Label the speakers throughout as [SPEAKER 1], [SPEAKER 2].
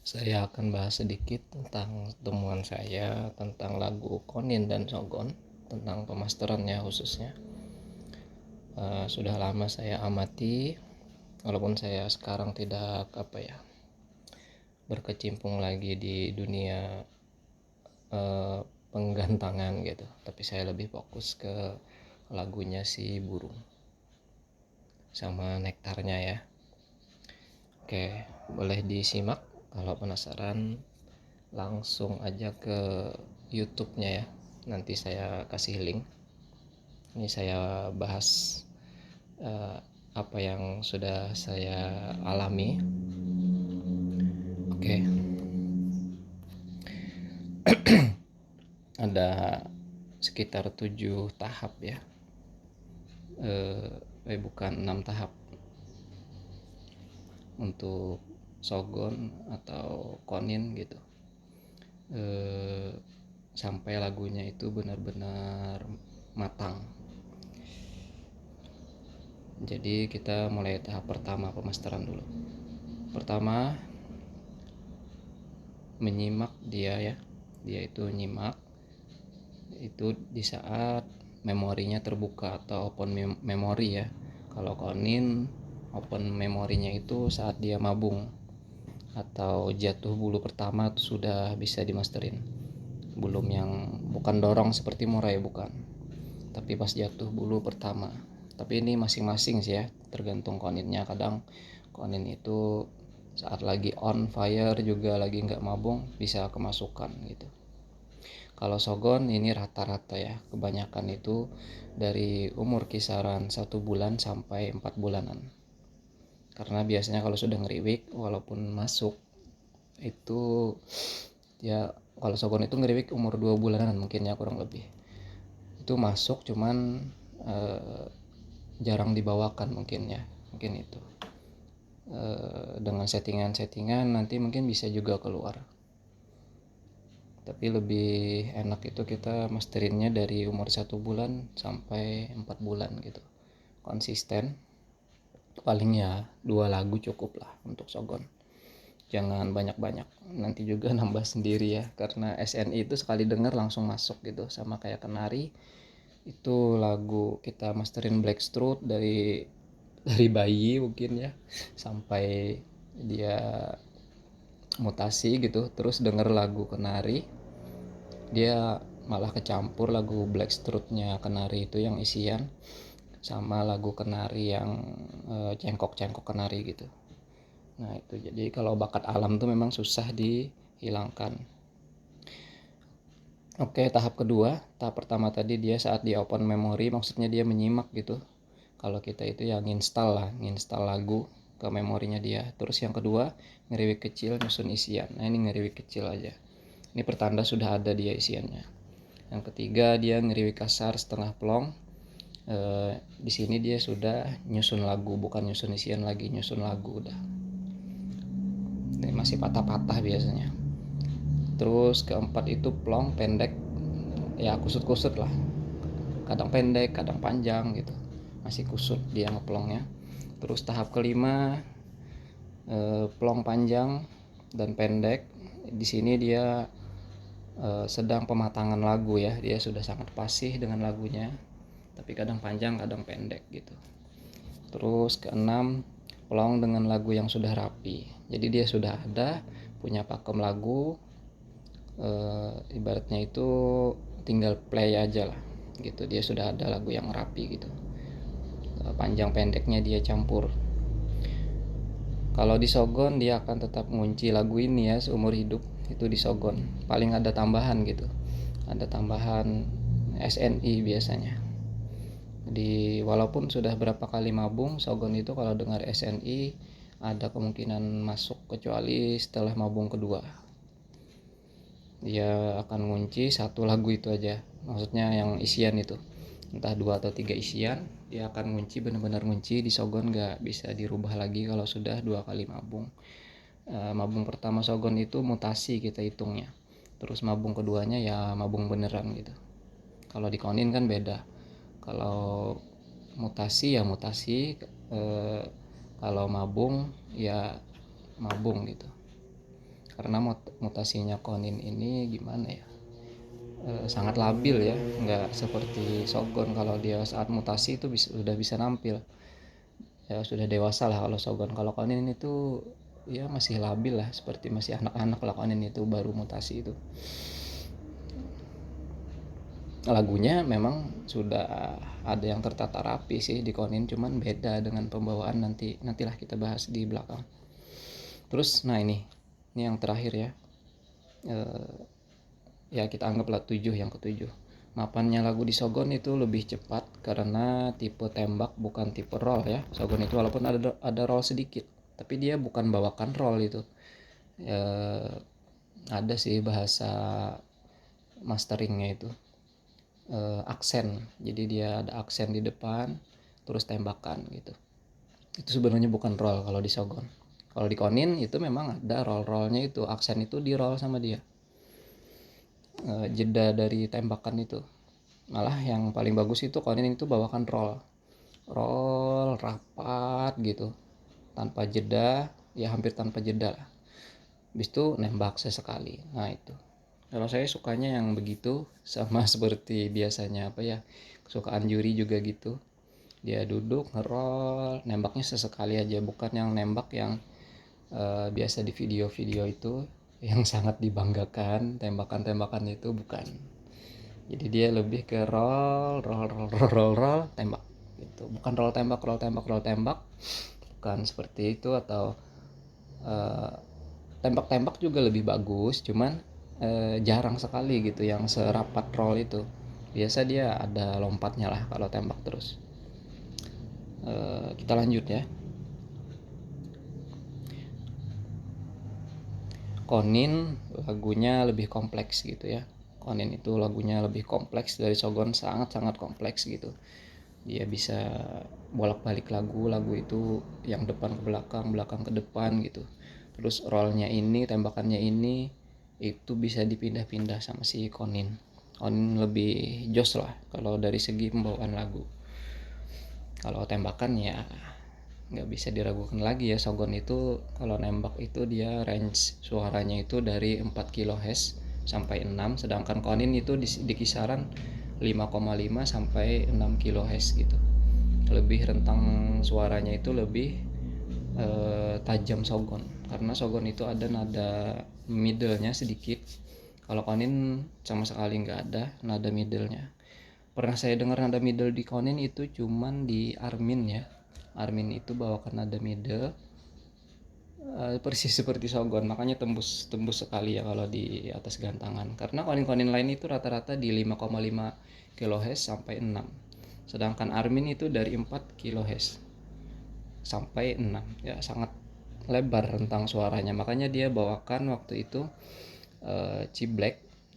[SPEAKER 1] Saya akan bahas sedikit tentang temuan saya tentang lagu Konin dan Sogon, tentang pemasterannya khususnya. Sudah lama saya amati, walaupun saya sekarang tidak berkecimpung lagi di dunia penggantangan gitu, tapi saya lebih fokus ke lagunya si burung sama nektarnya ya. Oke, boleh disimak. Kalau penasaran langsung aja ke YouTube-nya ya. Nanti saya kasih link. Ini saya bahas uh, apa yang sudah saya alami. Oke. Ada sekitar 7 tahap ya. Bukan 6 tahap untuk Sogon atau Konin gitu. Sampai lagunya itu benar-benar matang. Jadi kita mulai tahap pertama, pemasteran dulu. Pertama, menyimak dia ya. Dia itu nyimak itu di saat memorinya terbuka atau open memory ya. Kalau Konin open memorinya itu saat dia mabung atau jatuh bulu pertama itu sudah bisa dimasterin. Belum yang bukan dorong seperti Moray, bukan. Tapi pas jatuh bulu pertama. Tapi ini masing-masing sih ya, tergantung Koninnya. Kadang Konin itu saat lagi on fire juga lagi nggak mabung bisa kemasukan gitu. Kalau Sogon ini rata-rata ya, kebanyakan itu dari umur kisaran 1 bulan sampai 4 bulanan. Karena biasanya kalau sudah ngeriwik, walaupun masuk itu ya, kalau Sogon itu ngeriwik umur 2 bulanan mungkin ya, kurang lebih. Itu masuk cuman jarang dibawakan mungkin ya, mungkin itu. Dengan settingan-settingan nanti mungkin bisa juga keluar. Tapi lebih enak itu kita masterinnya dari umur 1 bulan sampai 4 bulan gitu, konsisten. Paling ya 2 lagu cukup lah untuk Sogon, jangan banyak-banyak, nanti juga nambah sendiri ya, karena SNI itu sekali denger langsung masuk gitu. Sama kayak Kenari, itu lagu kita masterin Blackstrut dari bayi mungkin ya, sampai dia mutasi gitu, terus denger lagu Kenari, dia malah kecampur lagu Blackstrut-nya Kenari itu yang isian sama lagu Kenari yang cengkok-cengkok Kenari gitu. Nah itu, jadi kalau bakat alam tuh memang susah dihilangkan. Oke, tahap kedua. Tahap pertama tadi dia saat di open memory, maksudnya dia menyimak gitu. Kalau kita itu ya nginstal lagu ke memorinya dia. Terus yang kedua, ngeriwik kecil nyusun isian. Nah ini ngeriwik kecil aja, ini pertanda sudah ada dia isiannya. Yang ketiga, dia ngeriwik kasar setengah plong. Di sini dia sudah nyusun lagu, bukan nyusun isian lagi, nyusun lagu udah. Ini masih patah-patah biasanya. Terus keempat itu plong pendek, ya kusut-kusut lah. Kadang pendek, kadang panjang gitu. Masih kusut dia ngeplongnya. Terus tahap kelima, plong panjang dan pendek. Di sini dia sedang pematangan lagu ya, dia sudah sangat fasih dengan lagunya, tapi kadang panjang kadang pendek gitu. Terus keenam, plong dengan lagu yang sudah rapi, jadi dia sudah ada punya pakem lagu, ibaratnya itu tinggal play aja lah gitu, dia sudah ada lagu yang rapi gitu. Panjang pendeknya dia campur. Kalau di Sogon dia akan tetap ngunci lagu ini ya seumur hidup, itu di Sogon. Paling ada tambahan gitu, ada tambahan SNI biasanya. Jadi walaupun sudah berapa kali mabung, Sogon itu kalau dengar SNI ada kemungkinan masuk, kecuali setelah mabung kedua. Dia akan ngunci satu lagu itu aja, maksudnya yang isian itu, entah 2 atau 3 isian, dia akan ngunci, benar-benar ngunci di Sogon, nggak bisa dirubah lagi kalau sudah 2 kali mabung. Mabung pertama Sogon itu mutasi kita hitungnya, terus mabung keduanya ya mabung beneran gitu. Kalau di Konin kan beda, kalau mutasi ya mutasi, kalau mabung ya mabung gitu. karena mutasinya Konin ini gimana ya, sangat labil ya, nggak seperti Shogun. Kalau dia saat mutasi itu sudah bisa nampil ya, sudah dewasa lah kalau Shogun. Kalau Konin itu ya masih labil lah, seperti masih anak-anak lah Konin itu baru mutasi itu. Lagunya memang sudah ada yang tertata rapi sih di Konin, cuman beda dengan pembawaan, nantilah kita bahas di belakang. Terus nah ini yang terakhir ya, ya kita anggaplah 7, yang ketujuh. Mapannya lagu di Shogun itu lebih cepat karena tipe tembak bukan tipe roll ya. Shogun itu walaupun ada roll sedikit, tapi dia bukan bawakan roll itu. Ada sih bahasa masteringnya itu, aksen. Jadi dia ada aksen di depan, terus tembakan gitu. Itu sebenarnya bukan roll kalau di Shogun. Kalau di Konin itu memang ada roll-rollnya, itu aksen itu di roll sama dia. Jeda dari tembakan itu. Malah yang paling bagus itu Konin itu bawakan roll rapat gitu, tanpa jeda, ya hampir tanpa jeda lah. Habis itu nembak sesekali. Nah itu kalau saya sukanya yang begitu, sama seperti biasanya apa ya, kesukaan juri juga gitu. Dia duduk ngerol, nembaknya sesekali aja, bukan yang nembak yang biasa di video-video itu yang sangat dibanggakan tembakan-tembakan itu, bukan. Jadi dia lebih ke roll tembak gitu, bukan roll tembak, bukan seperti itu. Atau tembak-tembak juga lebih bagus, cuman jarang sekali gitu yang serapat roll itu. Biasa dia ada lompatnya lah kalau tembak terus. Kita lanjut ya. Konin lagunya lebih kompleks gitu ya. Konin itu lagunya lebih kompleks dari Shogun, sangat-sangat kompleks gitu. Dia bisa bolak-balik lagu itu yang depan ke belakang, belakang ke depan gitu. Terus rollnya ini, tembakannya ini itu bisa dipindah-pindah sama si Konin. Konin lebih jos lah kalau dari segi pembawaan lagu. Kalau tembakan ya nggak bisa diragukan lagi ya. Shogun itu kalau nembak itu dia range suaranya itu dari 4 kHz sampai 6, sedangkan Konin itu di kisaran 5,5 sampai 6 kHz gitu. Lebih rentang suaranya itu lebih tajam Shogun, karena Shogun itu ada nada middle-nya sedikit. Kalau Konin sama sekali nggak ada nada middle-nya. Pernah saya dengar nada middle di Konin itu cuman di Armin ya. Armin itu bawakan nada middle persis seperti Shogun, makanya tembus sekali ya kalau di atas gantangan. Karena konin-konin lain itu rata-rata di 5,5 kHz sampai 6. Sedangkan Armin itu dari 4 kHz sampai 6. Ya sangat lebar rentang suaranya. Makanya dia bawakan waktu itu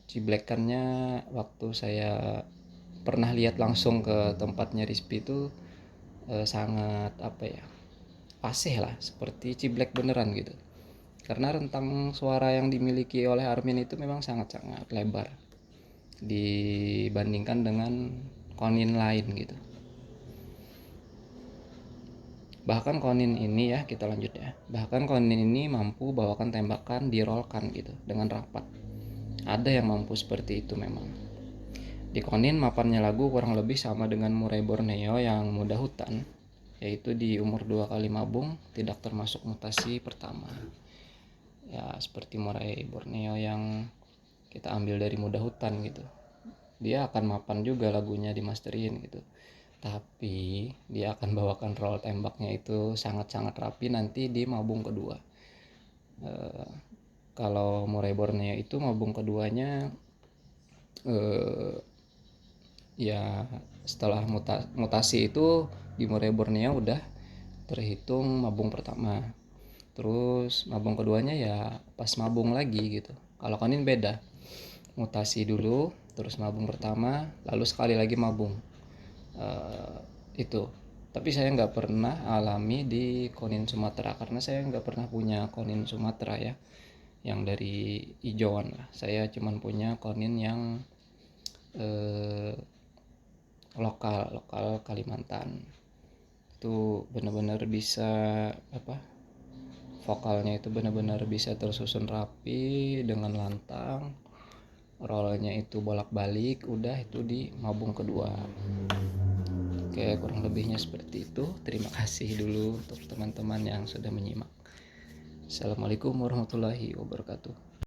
[SPEAKER 1] Ciblekannya waktu saya pernah lihat langsung ke tempatnya Rizpi itu sangat apa ya, fasih lah, seperti ciblek beneran gitu. Karena rentang suara yang dimiliki oleh Armin itu memang sangat-sangat lebar dibandingkan dengan konin lain gitu. Bahkan konin ini ya, kita lanjut ya. Bahkan konin ini mampu bawakan tembakan dirolkan gitu dengan rapat. Ada yang mampu seperti itu memang. Di Konin mapannya lagu kurang lebih sama dengan Murai Borneo yang muda hutan, yaitu di umur 2 kali mabung, tidak termasuk mutasi pertama. Ya seperti Murai Borneo yang kita ambil dari muda hutan gitu. Dia akan mapan juga lagunya dimasterin gitu. Tapi dia akan bawakan roll tembaknya itu sangat-sangat rapi nanti di mabung kedua. Kalau Murai Borneo itu mabung keduanya ya setelah mutasi itu di Murai Borneo udah terhitung mabung pertama. Terus mabung keduanya ya pas mabung lagi gitu. Kalau Konin beda, mutasi dulu, terus mabung pertama, lalu sekali lagi mabung. Itu. Tapi saya nggak pernah alami di Konin Sumatera karena saya nggak pernah punya Konin Sumatera ya, yang dari hijauan lah. Saya cuman punya Konin yang lokal Kalimantan. Itu benar-benar bisa apa, vokalnya itu benar-benar bisa tersusun rapi dengan lantang, rollnya itu bolak-balik, udah itu di mabung kedua. Oke, kurang lebihnya seperti itu. Terima kasih dulu untuk teman-teman yang sudah menyimak. Assalamualaikum warahmatullahi wabarakatuh.